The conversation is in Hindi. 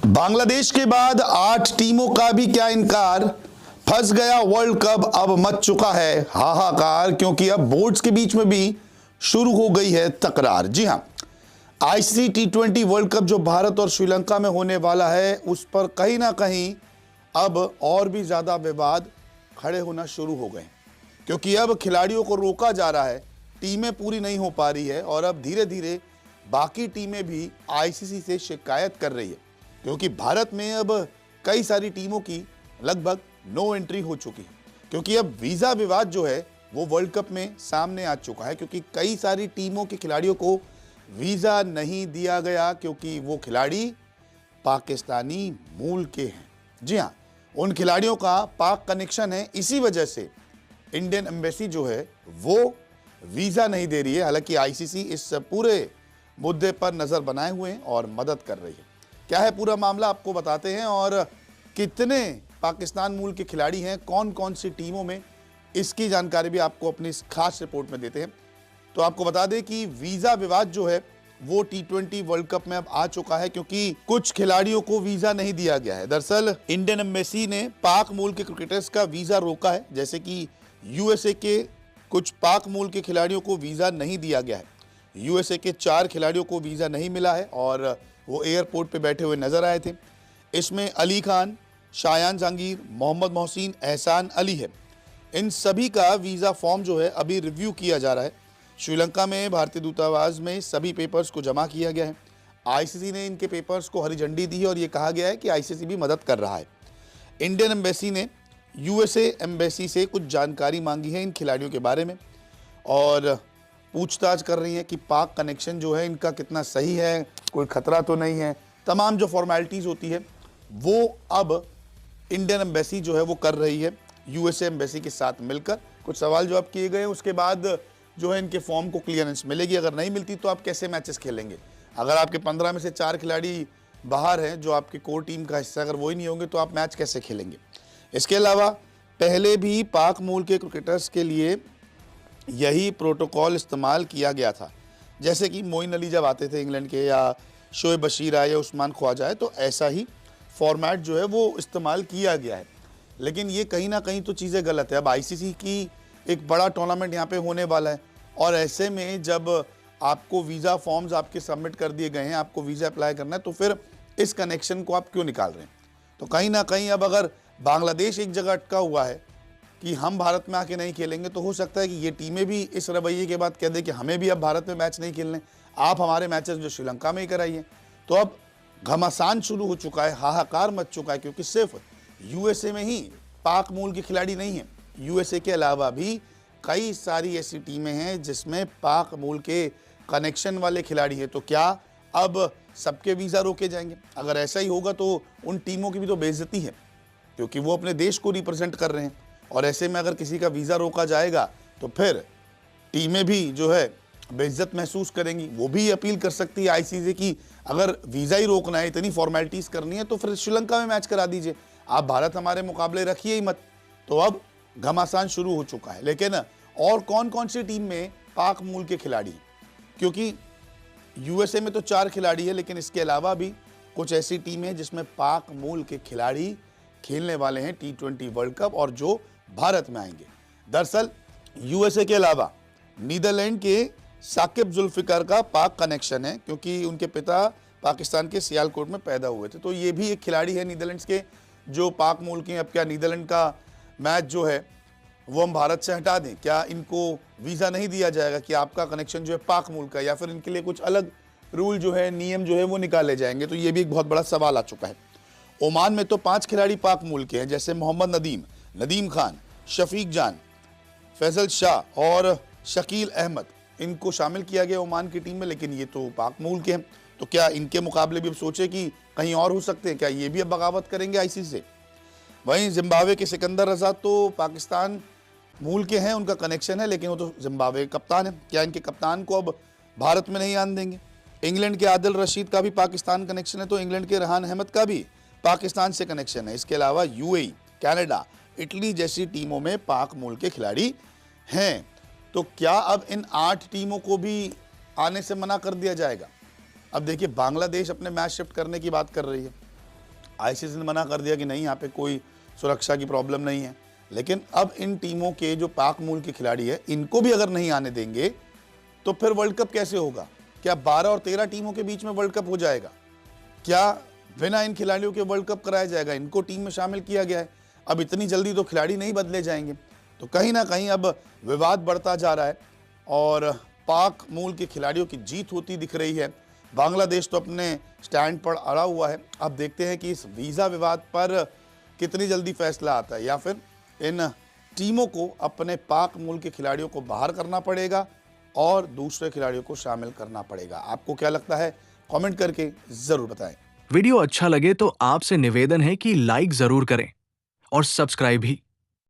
बांग्लादेश के बाद 8 टीमों का भी क्या इनकार, फंस गया वर्ल्ड कप, अब मच चुका है हाहाकार, क्योंकि अब बोर्ड्स के बीच में भी शुरू हो गई है तकरार। जी हां, आईसीसी टी20 वर्ल्ड कप जो भारत और श्रीलंका में होने वाला है, उस पर कहीं ना कहीं अब और भी ज्यादा विवाद खड़े होना शुरू हो गए, क्योंकि अब खिलाड़ियों को रोका जा रहा है, टीमें पूरी नहीं हो पा रही है और अब धीरे धीरे बाकी टीमें भी आईसीसी से शिकायत कर रही है, क्योंकि भारत में अब कई सारी टीमों की लगभग नो एंट्री हो चुकी है, क्योंकि अब वीजा विवाद जो है वो वर्ल्ड कप में सामने आ चुका है, क्योंकि कई सारी टीमों के खिलाड़ियों को वीजा नहीं दिया गया क्योंकि वो खिलाड़ी पाकिस्तानी मूल के हैं। जी हाँ, उन खिलाड़ियों का पाक कनेक्शन है, इसी वजह से इंडियन एम्बेसी जो है वो वीजा नहीं दे रही है। हालांकि आईसीसी इस पूरे मुद्दे पर नजर बनाए हुए हैं और मदद कर रही है। क्या है पूरा मामला आपको बताते हैं, और कितने पाकिस्तान मूल के खिलाड़ी हैं, कौन कौन सी टीमों में, इसकी जानकारी भी आपको अपनी इस खास रिपोर्ट में देते हैं। तो आपको बता दें कि वीजा विवाद जो है वो टी20 वर्ल्ड कप में अब आ चुका है, क्योंकि कुछ खिलाड़ियों को वीजा नहीं दिया गया है। दरअसल इंडियन एम्बेसी ने पाक मूल के क्रिकेटर्स का वीजा रोका है, जैसे कि यूएसए के कुछ पाक मूल के खिलाड़ियों को वीजा नहीं दिया गया है। यूएसए के 4 खिलाड़ियों को वीजा नहीं मिला है और वो एयरपोर्ट पे बैठे हुए नजर आए थे। इसमें अली खान, शायान जहांगीर, मोहम्मद मोहसिन, एहसान अली है। इन सभी का वीजा फॉर्म जो है अभी रिव्यू किया जा रहा है। श्रीलंका में भारतीय दूतावास में सभी पेपर्स को जमा किया गया है। आईसीसी ने इनके पेपर्स को हरी झंडी दी है और ये कहा गया है कि आईसीसी भी मदद कर रहा है। इंडियन एम्बेसी ने यूएसए एम्बेसी से कुछ जानकारी मांगी है इन खिलाड़ियों के बारे में और पूछताछ कर रही है कि पाक कनेक्शन जो है इनका कितना सही है, कोई खतरा तो नहीं है। तमाम जो फॉर्मेलिटीज़ होती है वो अब इंडियन एम्बेसी जो है वो कर रही है यूएसए एम्बेसी के साथ मिलकर। कुछ सवाल जवाब किए गए, उसके बाद जो है इनके फॉर्म को क्लियरेंस मिलेगी। अगर नहीं मिलती तो आप कैसे मैचेस खेलेंगे? अगर आपके 15 में से 4 खिलाड़ी बाहर हैं जो आपके कोर टीम का हिस्सा, अगर वही नहीं होंगे तो आप मैच कैसे खेलेंगे? इसके अलावा पहले भी पाक मूल के क्रिकेटर्स के लिए यही प्रोटोकॉल इस्तेमाल किया गया था, जैसे कि मोइन अली जब आते थे इंग्लैंड के, या शोएब बशीर आए या उस्मान ख्वाजा आए, तो ऐसा ही फॉर्मेट जो है वो इस्तेमाल किया गया है। लेकिन ये कहीं ना कहीं तो चीज़ें गलत है। अब आईसीसी की एक बड़ा टूर्नामेंट यहाँ पे होने वाला है और ऐसे में जब आपको वीज़ा फॉर्म्स आपके सबमिट कर दिए गए हैं, आपको वीज़ा अप्लाई करना है, तो फिर इस कनेक्शन को आप क्यों निकाल रहे हैं? तो कहीं ना कहीं अब अगर बांग्लादेश एक जगह अटका हुआ है कि हम भारत में आके नहीं खेलेंगे, तो हो सकता है कि ये टीमें भी इस रवैये के बाद कह दें कि हमें भी अब भारत में मैच नहीं खेलने, आप हमारे मैचेस जो श्रीलंका में ही कराइए। तो अब घमासान शुरू हो चुका है, हाहाकार मच चुका है, क्योंकि सिर्फ यूएसए में ही पाक मूल के खिलाड़ी नहीं हैं। यूएसए के अलावा भी कई सारी ऐसी टीमें हैं जिसमें पाक मूल के कनेक्शन वाले खिलाड़ी हैं। तो क्या अब सबके वीज़ा रोके जाएंगे? अगर ऐसा ही होगा तो उन टीमों की भी तो बेइज्जती है, क्योंकि वो अपने देश को रिप्रेजेंट कर रहे हैं। और ऐसे में अगर किसी का वीज़ा रोका जाएगा तो फिर टीमें भी जो है बेइज्जत महसूस करेंगी। वो भी अपील कर सकती है आईसीसी की अगर वीज़ा ही रोकना है, इतनी फॉर्मेलिटीज़ करनी है, तो फिर श्रीलंका में मैच करा दीजिए, आप भारत हमारे मुकाबले रखिए ही मत। तो अब घमासान शुरू हो चुका है। लेकिन और कौन कौन सी टीम में पाक मूल के खिलाड़ी? क्योंकि यूएसए में तो 4 खिलाड़ी है, लेकिन इसके अलावा भी कुछ ऐसी टीमें हैं जिसमें पाक मूल के खिलाड़ी खेलने वाले हैं टी20 वर्ल्ड कप और जो भारत में आएंगे। दरअसल यूएसए के अलावा नीदरलैंड के साकिब जुल्फिकार का पाक कनेक्शन है, क्योंकि उनके पिता पाकिस्तान के सियालकोट में पैदा हुए थे। तो ये भी एक खिलाड़ी है नीदरलैंड्स के जो पाक मूल के हैं। अब क्या नीदरलैंड का मैच जो है वो हम भारत से हटा दें? क्या इनको वीज़ा नहीं दिया जाएगा कि आपका कनेक्शन जो है पाक मूल का, या फिर इनके लिए कुछ अलग रूल जो है, नियम जो है वो निकाले जाएंगे? तो ये भी एक बहुत बड़ा सवाल आ चुका है। ओमान में तो 5 खिलाड़ी पाक मूल के हैं, जैसे मोहम्मद नदीम खान, शफीक जान, फैसल शाह और शकील अहमद। इनको शामिल किया गया ओमान की टीम में, लेकिन ये तो पाक मूल के हैं। तो क्या इनके मुकाबले भी अब सोचे कि कहीं और हो सकते हैं? क्या ये भी अब बगावत करेंगे आईसीसी से? वहीं जिम्बाब्वे के सिकंदर रजा तो पाकिस्तान मूल के हैं, उनका कनेक्शन है, लेकिन वो तो जिम्बाब्वे कप्तान है। क्या इनके कप्तान को अब भारत में नहीं आने देंगे? इंग्लैंड के आदिल रशीद का भी पाकिस्तान कनेक्शन है, तो इंग्लैंड के रेहान अहमद का भी पाकिस्तान से कनेक्शन है। इसके अलावा यूएई, कनाडा, इटली जैसी टीमों में पाक मूल के खिलाड़ी हैं। तो क्या अब इन 8 टीमों को भी आने से मना कर दिया जाएगा? अब देखिए, बांग्लादेश अपने मैच शिफ्ट करने की बात कर रही है, आईसीसी ने मना कर दिया कि नहीं, यहाँ पे कोई सुरक्षा की प्रॉब्लम नहीं है। लेकिन अब इन टीमों के जो पाक मूल के खिलाड़ी है, इनको भी अगर नहीं आने देंगे तो फिर वर्ल्ड कप कैसे होगा? क्या 12 और 13 टीमों के बीच में वर्ल्ड कप हो जाएगा? क्या बिना इन खिलाड़ियों के वर्ल्ड कप कराया जाएगा? इनको टीम में शामिल किया गया है, अब इतनी जल्दी तो खिलाड़ी नहीं बदले जाएंगे। तो कहीं ना कहीं अब विवाद बढ़ता जा रहा है और पाक मूल के खिलाड़ियों की जीत होती दिख रही है। बांग्लादेश तो अपने स्टैंड पर अड़ा हुआ है। अब देखते हैं कि इस वीज़ा विवाद पर कितनी जल्दी फैसला आता है, या फिर इन टीमों को अपने पाक मूल के खिलाड़ियों को बाहर करना पड़ेगा और दूसरे खिलाड़ियों को शामिल करना पड़ेगा। आपको क्या लगता है? कमेंट करके ज़रूर बताएं। वीडियो अच्छा लगे तो आपसे निवेदन है कि लाइक जरूर करें और सब्सक्राइब भी।